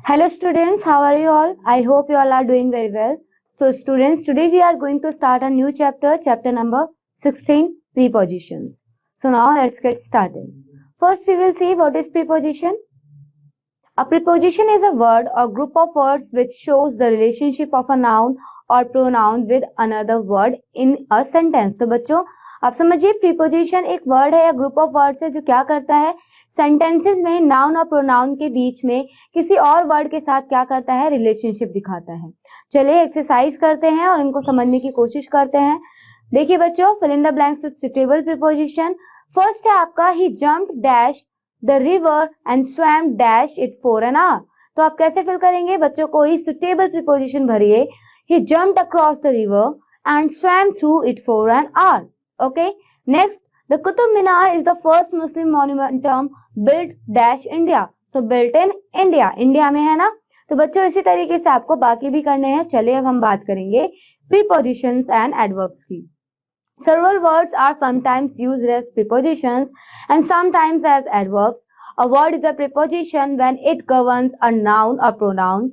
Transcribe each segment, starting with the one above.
Hello students, how are you all? I hope you all are doing very well. So students, today we are going to start a new chapter, chapter number 16, prepositions. So now let's get started. First we will see what is preposition. A preposition is a word or group of words which shows the relationship of a noun or pronoun with another word in a sentence. तो बच्चों आप समझिए preposition एक word है या group of words है जो क्या करता है सेंटेंसेस में नाउन और प्रोनाउन के बीच में किसी और वर्ड के साथ क्या करता है रिलेशनशिप दिखाता है। चलिए एक्सरसाइज करते हैं और इनको समझने की कोशिश करते हैं। देखिए बच्चों fill in the blanks with suitable preposition. First है आपका he jumped dash the river and swam dash it for an hour. तो आप कैसे फिल करेंगे बच्चों कोई सुटेबल प्रीपोजिशन भरिए। He jumped across the river and swam through it for an hour. Okay next the Qutub Minar is the first Muslim monument built dash India. So built in India, India में है ना। तो बच्चों इसी तरीके से आपको बाकी भी करने हैं। चलिए अब हम बात करेंगे प्रीपोजिशंस एंड एडवर्ब्स की। Several words are sometimes used as prepositions and sometimes as adverbs. A word is a preposition when it governs a noun or pronoun.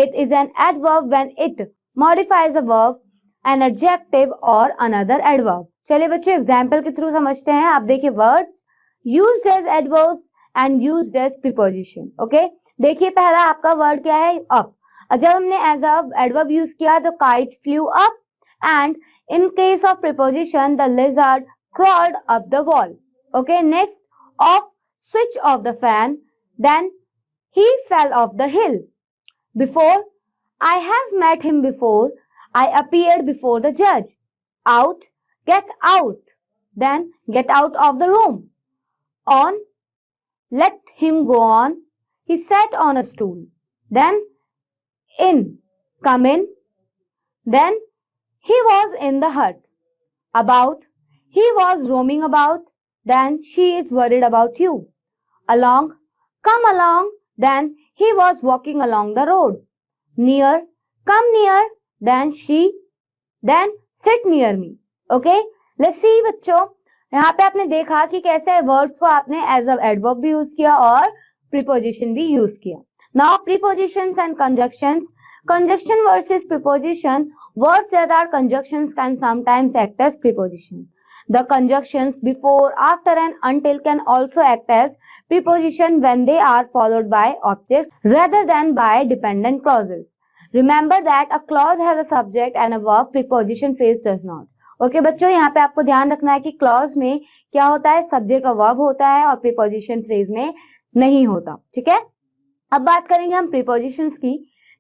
It is an adverb when it modifies a verb, an adjective or another adverb. चलिए बच्चों example के through समझते हैं। आप देखिए words used as adverbs and used as preposition. Okay? देखिए पहला आपका वर्ड क्या है up. जब हमने as a adverb यूज किया तो kite flew up and in case of preposition, the lizard crawled up the wall. Okay, next, off, switch off the fan. Then he fell off the hill. Before, I have met him before. I appeared before the judge. Out, get out. Then get out of the room. On, let him go on. He sat on a stool. Then in, come in. Then he was in the hut. About, he was roaming about. Then she is worried about you. Along, come along. Then he was walking along the road. Near, come near. Then sit near me. Okay, let's see बच्चों यहाँ पे आपने देखा कि कैसे words को आपने as a adverb भी यूज किया और प्रीपोजिशन भी यूज किया। Now prepositions and conjunctions. Conjunction versus preposition. Words that are conjunctions can sometimes act as preposition. The conjunctions before, after and until can also act as preposition when they are followed by objects rather than by dependent clauses. Remember that a clause has a subject and a verb, preposition phrase does not. Okay बच्चों यहाँ पे आपको ध्यान रखना है कि clause में क्या होता है सब्जेक्ट और वर्ब होता है और प्रीपोजिशन फ्रेज में नहीं होता। ठीक है, अब बात करेंगे हम प्रीपोजिशंस की।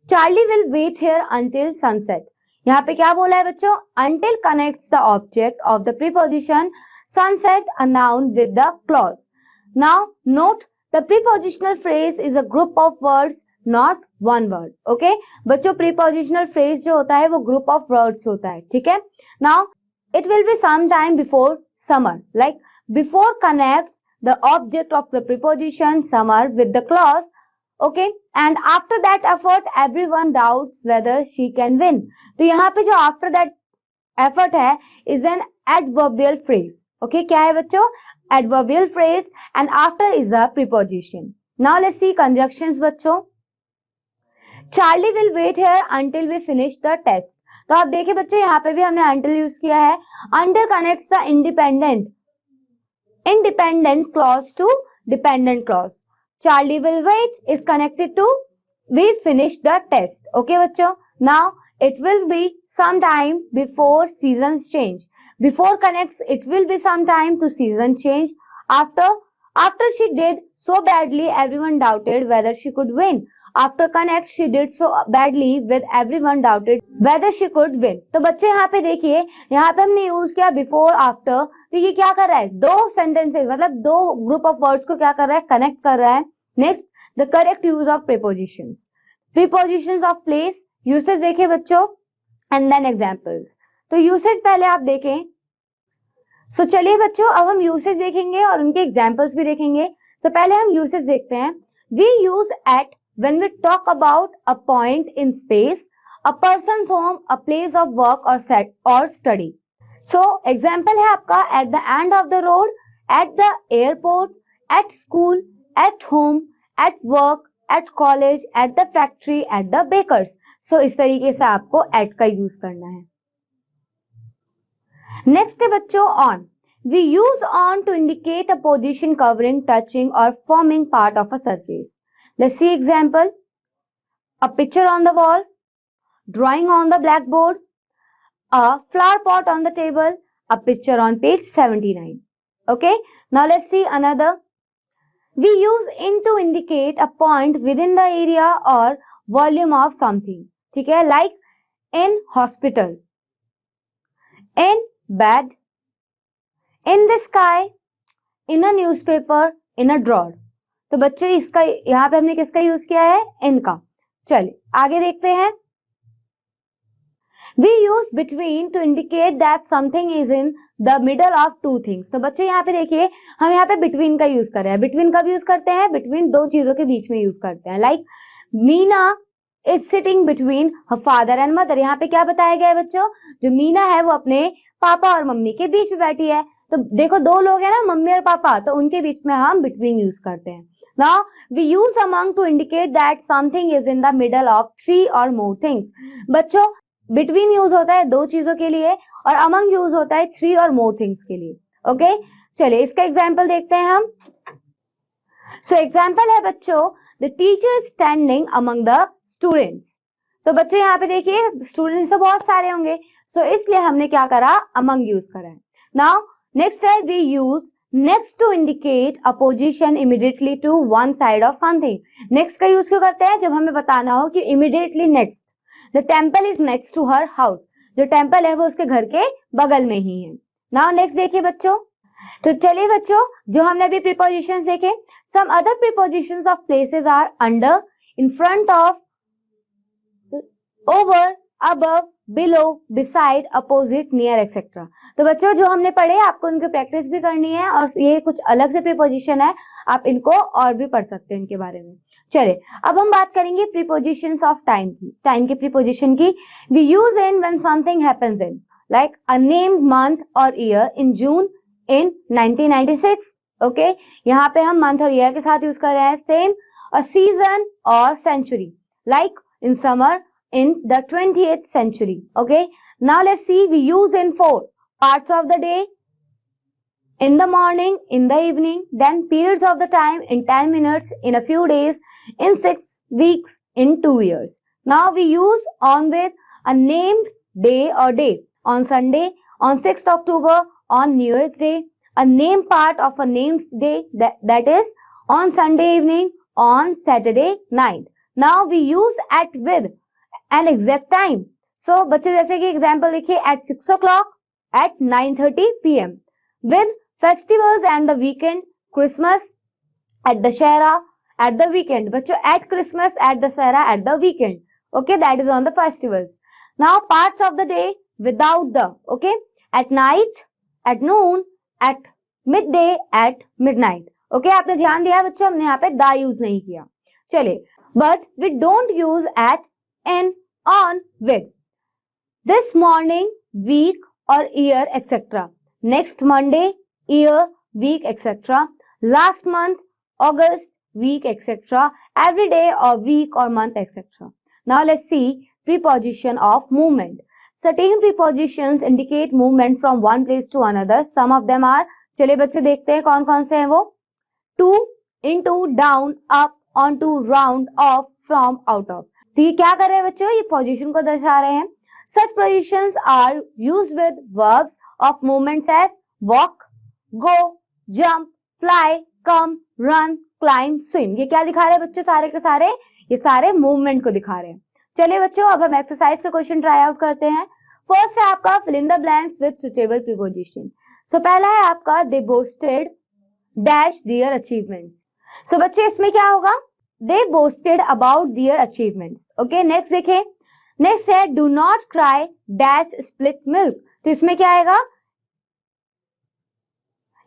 Charlie will wait here until sunset. यहाँ पे क्या बोला है बच्चों until connects the object of the preposition sunset a noun with the clause. Now note the prepositional phrase is a group of words not one word. Okay बच्चों prepositional phrase जो होता है वो group of words होता है। ठीक है, now it will be sometime before summer, like before connects the object of the preposition summer with the clause. Okay, and after that effort everyone doubts whether she can win. तो यहाँ पे जो after that effort है is an adverbial phrase. Okay, क्या है बच्चों adverbial phrase and after is a preposition. Now let's see conjunctions बच्चों। Charlie will wait here until we finish the test. तो आप देखिए बच्चों यहाँ पे भी हमने until यूज किया है। Until connects the independent clause to dependent clause. Charlie will wait is connected to we finish the test. Okay बच्चों, now it will be some time before seasons change. Before connects it will be some time to season change. After she did so badly everyone doubted whether she could win. After connects she did so badly with everyone doubted whether she could win. तो बच्चे यहाँ पे देखिए यहाँ पे हमने use किया before after. तो ये क्या कर रहा है दो सेंटेंसेस मतलब दो ग्रुप ऑफ वर्ड्स को क्या कर रहा है कनेक्ट कर रहा है। Next the correct use of prepositions. Prepositions of place usage देखे बच्चों एंड देन एग्जांपल्स। तो यूसेज पहले आप देखें। सो चलिए बच्चों अब हम यूसेज देखेंगे और उनके एग्जांपल्स भी देखेंगे। तो पहले हम यूसेज देखते हैं। We use at when we talk about a point in space, a person's home, a place of work or set or study. So example है आपका at the end of the road, at the airport, at school, at home, at work, at college, at the factory, at the bakers. So इस तरीके से आपको at का use करना है. Next है बच्चों on. We use on to indicate a position covering, touching or forming part of a surface. Let's see example. A picture on the wall, drawing on the blackboard, a flower pot on the table, a picture on page 79. Okay, now let's see another. We use in to indicate a point within the area or volume of something. ठीक है, like in hospital, in bed, in the sky, in a newspaper, in a drawer. तो बच्चों इसका यहाँ पे हमने किसका use किया है? in का. चलिए आगे देखते हैं. We use between to indicate that something is in the middle of two things. तो बच्चों यहाँ पे देखिए हम यहाँ पे between का यूज कर रहे हैं. between कब यूज करते हैं? between दो चीजों के बीच में यूज करते हैं. like Meena is sitting between her father and mother. यहाँ पे क्या बताया गया है बच्चों? जो मीना है वो अपने पापा और मम्मी के बीच में बैठी है. तो देखो दो लोग हैं ना, मम्मी और पापा, तो उनके बीच में हम between यूज करते हैं. Now we use among to indicate that something is in the middle of three or more things. बच्चों बिटवीन यूज होता है दो चीजों के लिए और अमंग यूज होता है थ्री और मोर थिंग्स के लिए. ओके चलिए इसका एग्जांपल देखते हैं हम. सो एग्जांपल है बच्चों the teacher standing among the students. तो बच्चों यहाँ पे देखिए स्टूडेंट्स तो बहुत सारे होंगे, सो इसलिए हमने क्या करा? अमंग यूज करा है. नाउ नेक्स्ट है we use next to indicate a position immediately to one side of something. Next का यूज क्यों करते हैं? जब हमें बताना हो कि immediately next. The temple is next to her house. जो टेम्पल है वो उसके घर के बगल में ही है. Now next देखिए बच्चों. तो चलिए बच्चों जो हमने अभी prepositions देखे. Some other prepositions of places are under, in front of, over, above, below, beside, opposite, near, etc. तो बच्चों जो हमने पढ़े आपको इनकी प्रैक्टिस भी करनी है और ये कुछ अलग से प्रीपोजिशन है, आप इनको और भी पढ़ सकते हैं इनके बारे में. चलिए अब हम बात करेंगे प्रीपोजिशंस ऑफ टाइम की. टाइम की प्रीपोजिशन की. We use in when something happens in, like a named month or year in June in 1996. Okay यहाँ पे हम मंथ और ईयर के साथ यूज कर रहे हैं. सेम अ सीजन और century, like in summer in the 20th century. Okay, now let's see. We use in four parts of the day, in the morning, in the evening, then periods of the time in 10 minutes, in a few days, in 6 weeks, in 2 years. Now we use on with a named day or date. On Sunday, on 6th October, on New Year's Day, a named part of a named day, that is on Sunday evening, on Saturday night. Now we use at with an exact time. So बच्चों जैसे कि example देखिए at 6 o'clock, at 9:30 p.m. with festivals and the weekend, Christmas at Dussehra at the weekend. बच्चों at Christmas, at Dussehra, at the weekend. Okay, that is on the festivals. Now parts of the day without the, okay, at night, at noon, at midday, at midnight. Okay, आपने ध्यान दिया बच्चों हमने यहाँ पे दा use नहीं किया. चलिए but we don't use at, and, on, with. This morning, week or year, etc. Next Monday, year, week, etc. Last month, August, week, etc. Every day or week or month, etc. Now let's see preposition of movement. Certain prepositions indicate movement from one place to another. Some of them are, चलिए बच्चों देखते हैं कौन कौन से हैं वो. To, into, down, up, onto, round, off, from, out of. तो ये क्या कर रहे हैं बच्चों? ये पोजीशन को दर्शा रहे हैं. Such positions are used with verbs of movements as walk, go, jump, fly, come, run, climb, swim. ये क्या दिखा रहे हैं बच्चों? सारे के सारे ये सारे मूवमेंट को दिखा रहे हैं. चलिए बच्चों अब हम एक्सरसाइज का क्वेश्चन ट्राई आउट करते हैं. फर्स्ट है आपका fill in the blanks with suitable preposition. सो पहला है आपका they boasted dash their achievements. सो बच्चे इसमें क्या होगा? They boasted about their achievements. Okay, next देखें. Next है do not cry dash split milk. तो इसमें क्या आएगा?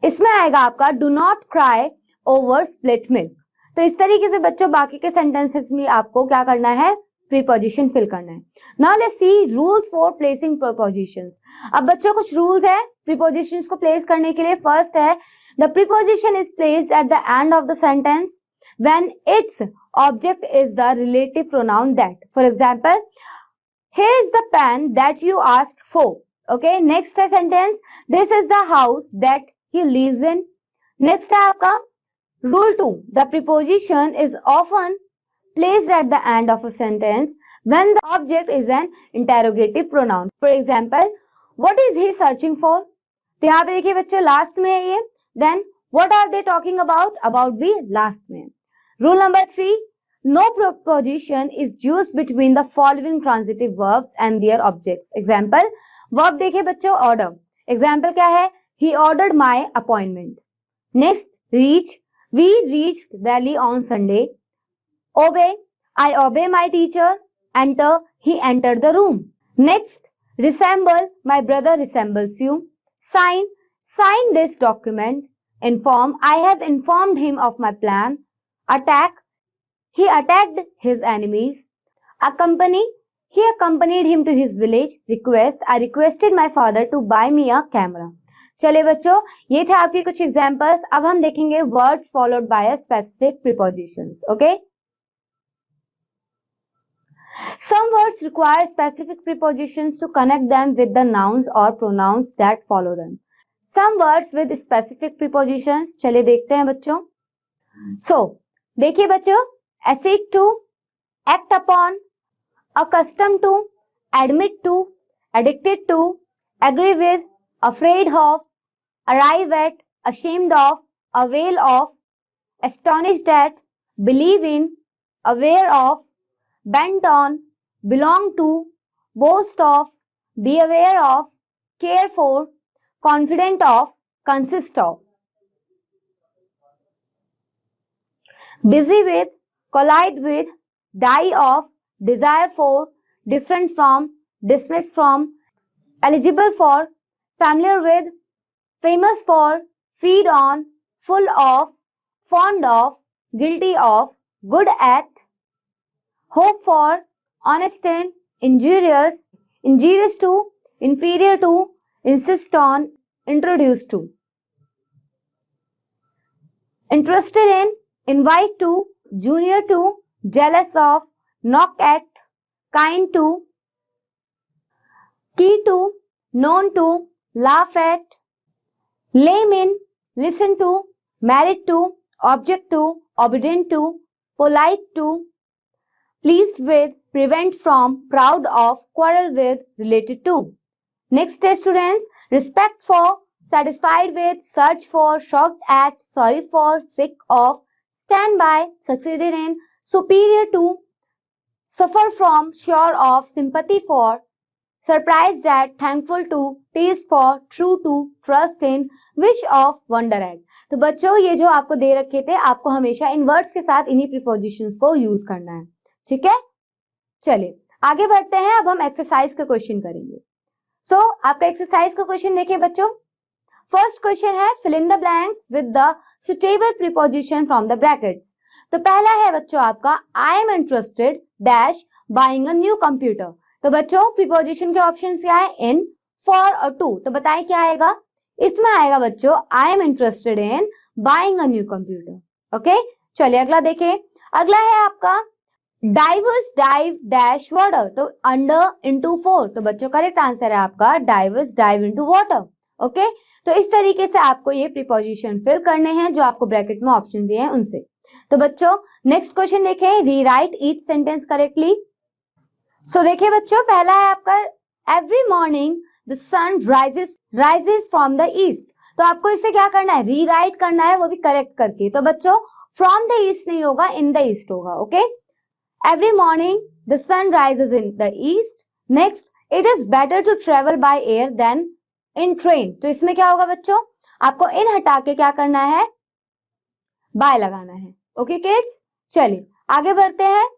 इसमें आएगा आपका do not cry over split milk. तो इस तरीके से बच्चों बाकी के सेंटेंसेस में आपको क्या करना है? प्रीपोजिशन फिल करना है. Now let's see rules for placing prepositions. अब बच्चों कुछ रूल्स है प्रीपोजिशंस को प्लेस करने के लिए. फर्स्ट है the preposition is placed at the end of the sentence. when its object is the relative pronoun that. For example, here is the pen that you asked for. Okay, next है sentence, this is the house that he lives in. Next है आपका rule 2, the preposition is often placed at the end of a sentence when the object is an interrogative pronoun. For example, what is he searching for? तो यहाँ पे देखिए बच्चों last में है ये. Then what are they talking about? About भी last में. Rule number 3, no preposition is used between the following transitive verbs and their objects. Example, verb देखिए बच्चों order. Example क्या है? He ordered my appointment. Next, reach. We reached Delhi on Sunday. Obey. I obey my teacher. Enter. He entered the room. Next, resemble. My brother resembles you. Sign. Sign this document. Inform. I have informed him of my plan. Attack. He attacked his enemies. Accompany. He accompanied him to his village. Request. I requested my father to buy me a camera. चलिए बच्चों, ये थे आपके कुछ examples. अब हम देखेंगे words followed by specific prepositions. Okay, some words require specific prepositions to connect them with the nouns or pronouns that follow them. Some words with specific prepositions. चलिए देखते हैं बच्चों. So देखिए बच्चों, accede to, act upon, accustomed to, admit to, addicted to, agree with, afraid of, arrive at, ashamed of, avail of, astonished at, believe in, aware of, bent on, belong to, boast of, be aware of, care for, confident of, consist of. Busy with, collide with, die of, desire for, different from, dismiss from, eligible for, familiar with, famous for, feed on, full of, fond of, guilty of, good at, hope for, honest in, injurious, injurious to, inferior to, insist on, introduce to. Interested in, invite to, junior to, jealous of, knock at, kind to, key to, known to, laugh at, lame in, listen to, married to, object to, obedient to, polite to, pleased with, prevent from, proud of, quarrel with, related to. Next test students, respect for, satisfied with, search for, shocked at, sorry for, sick of, stand by, succeeded in, superior to, suffer from, sure of, sympathy for, surprised at, thankful to, taste for, true to, trust in, wish of, wonder at. तो बच्चों ये जो आपको दे रखे थे, आपको हमेशा इन words के साथ इन्हीं प्रीपोजिशंस को यूज करना है. ठीक है, चलिए आगे बढ़ते हैं. अब हम एक्सरसाइज का क्वेश्चन करेंगे. सो आपका एक्सरसाइज का क्वेश्चन देखिए बच्चों. फर्स्ट क्वेश्चन है fill in the blanks with the suitable preposition from the brackets. तो पहला है बच्चों आपका I am interested dash buying a new computer. तो बच्चों प्रीपोजिशन के ऑप्शंस क्या है? इन, फॉर और टू. तो बताएं क्या आएगा? इसमें आएगा बच्चों I am interested in buying a new computer. Okay, चलिए अगला देखें. अगला है आपका डाइवर्स डाइव डैश वाटर. तो अंडर इंटू फोर. तो बच्चों करेक्ट आंसर है आपका divers dive into water. Okay, तो इस तरीके से आपको ये प्रीपोजिशन फिल करने हैं जो आपको ब्रैकेट में ऑप्शन दिए हैं उनसे. तो बच्चों नेक्स्ट क्वेश्चन देखें. Rewrite each sentence correctly. So देखिए बच्चों पहला है आपका every morning the sun rises from the east. तो आपको इसे क्या करना है? रीराइट करना है, वो भी करेक्ट करके. तो बच्चों फ्रॉम द ईस्ट नहीं होगा, इन द ईस्ट होगा. Okay, every morning the sun rises in the east. Next, it is better to travel by air than in train. तो इसमें क्या होगा बच्चों? आपको इन हटा के क्या करना है? बाय लगाना है. ओके किड्स, चलिए आगे बढ़ते हैं.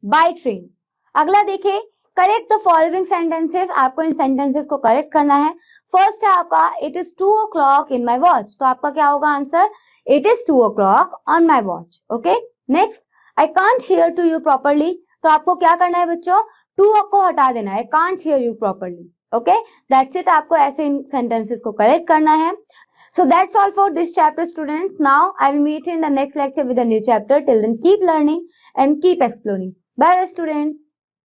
By train. अगला देखिए करेक्ट द फॉलोइंग सेंटेंसेस. आपको इन सेंटेंसेस को करेक्ट करना है. फर्स्ट है आपका it is 2 o'clock in my watch. तो आपका क्या होगा answer? It is 2 o'clock on my watch. Okay, next I can't hear to you properly. तो आपको क्या करना है बच्चों? 2 को हटा देना है. Can't hear you properly. Okay, that's it. आपको ऐसे इन सेंटेंसेस को करेक्ट करना है. So that's all for this chapter, students. Now I will meet you in the next lecture with a new chapter. Till then, keep learning and keep exploring. Bye, students.